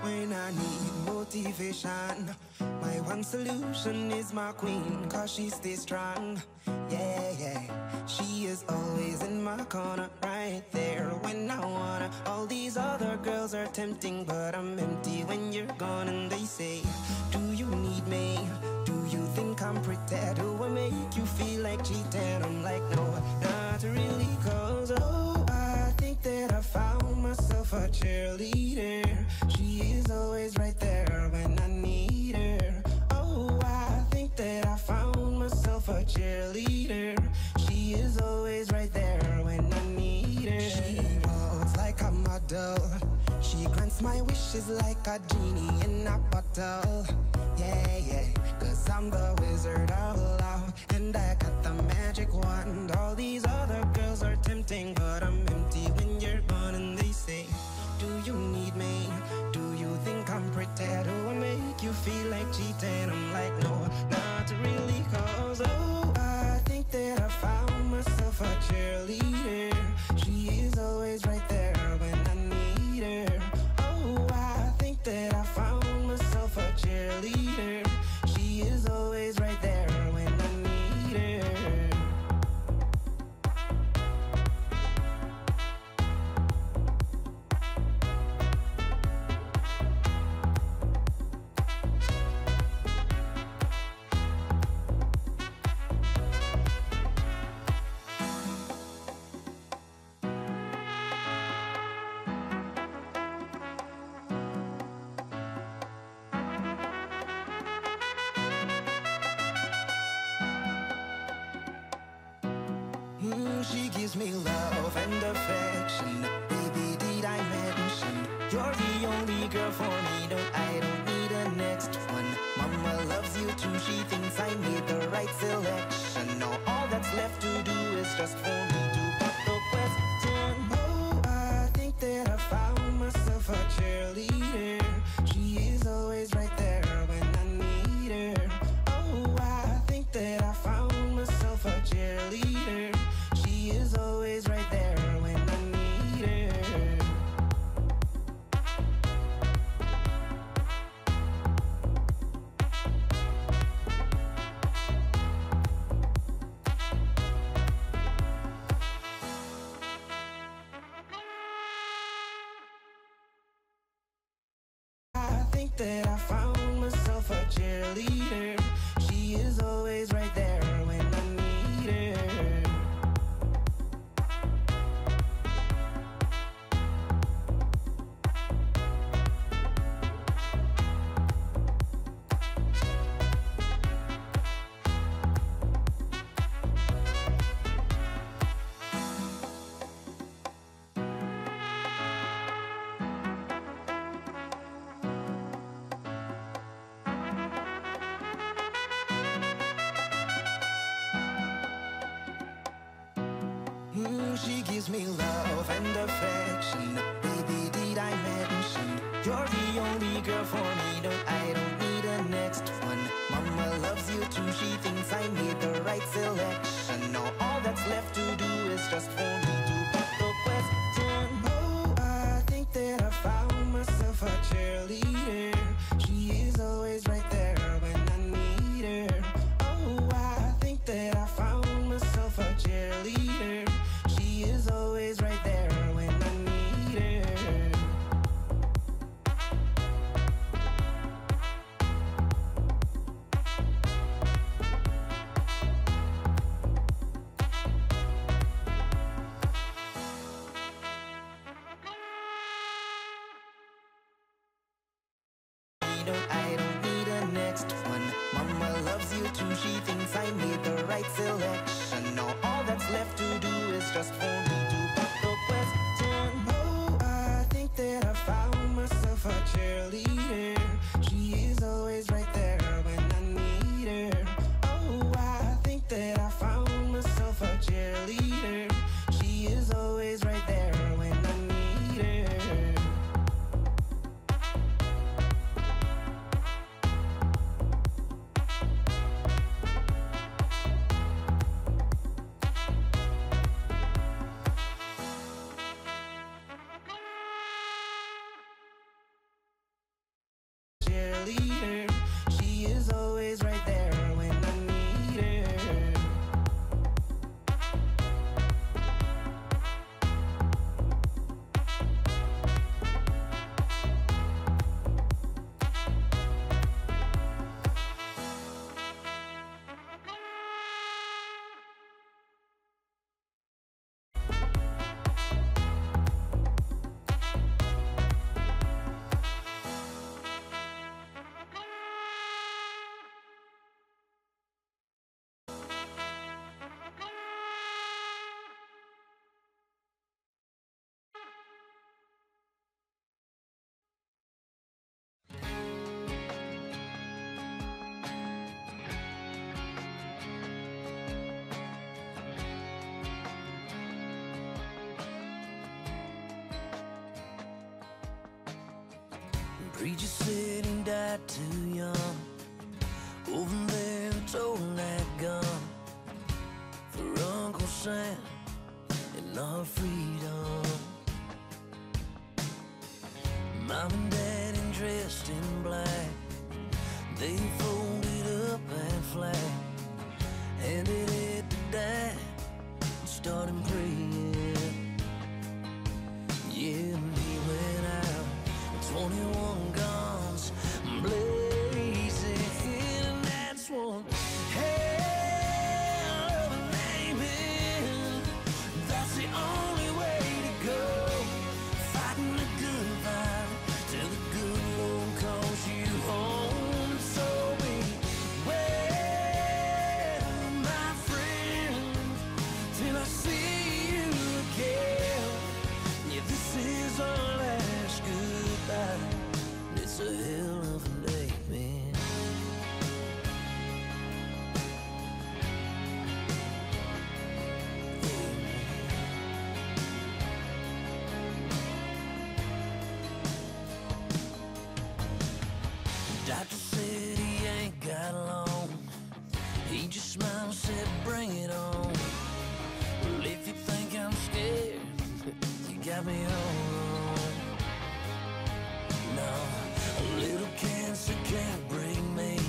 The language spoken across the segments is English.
when I need motivation. My one solution is my queen, cause she stays strong. Yeah, yeah. She is always in my corner, right there when I wanna. All these other girls are tempting, but I'm empty when you're gone. And they say, do you need me? Do you think I'm pretty? Do I make you feel like cheating? I'm like, no, not really, cause oh, I think that I found myself a cheerleader. She is always right there when I need her. Oh, I think that I found myself a cheerleader. She is always right there when I need her. She walks like a model. She grants my wishes like a genie in a bottle. Yeah, yeah, cause I'm the wizard of love, and I got the magic wand. All these other girls are tempting, but I'm empty when you're gone. And they say, do you need me? Do you think I'm pretty? Do I make you feel like cheating? I'm like, no, not really, cause oh, I think that I found myself a cheerleader. She is always right there when I need her. Oh, I think that I found myself a cheerleader. She is always right there when I need her. She gives me love and affection. Baby, did I mention you're the only girl for me? No, I don't need a next one. Mama loves you too. She thinks I made the right selection. Now all that's left to do is just for me to pop the question. Oh, I think that I found myself a cheerleader. She is always right there when I need her. Oh, I think that I found myself a cheerleader. She is always right there when I need her. I think that I found myself a cheerleader. She is always right there when I need her. She gives me love and affection. Baby, did I mention you're the only girl for me? No, I don't need a next one. Mama loves you too. She thinks I made the right selection. Now all that's left to do is just for me to pop the question. Oh, I think that I found myself a cheerleader. She is always right there when I need her. Oh, I think that I found myself a cheerleader. She is always right there when I need her. Preacher said he died too young. Over there told that gun for Uncle Sam and our freedom. Mom and Dad dressed in black, they folded up that flag, handed it to Dad and started praying. Yeah, and he went out with 21 guns blazing, and that's one hell of a name. That's the only way to go, fighting the good fight till the good Lord calls you home. So beware, my friend, till I see you again. Yeah, this is our last goodbye. It's a hell of a day, man. Doctor said he ain't got long. He just smiled and said, bring it on. Well, if you think I'm scared, you got me all wrong. No, a little cancer can't break me.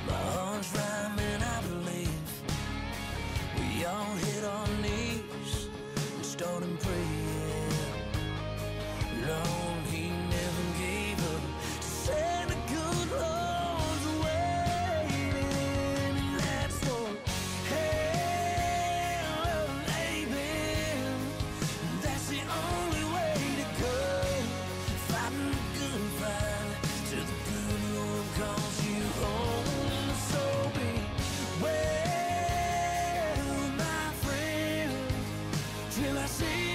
My heart's rhyming, I believe. We all hit our knees and started praying. Lord, he never gave up. Said the good Lord's waiting, and that's one hell of a name. That's the only way to go, fighting the good fight till the good Lord calls you home. So beware, my friend, till I see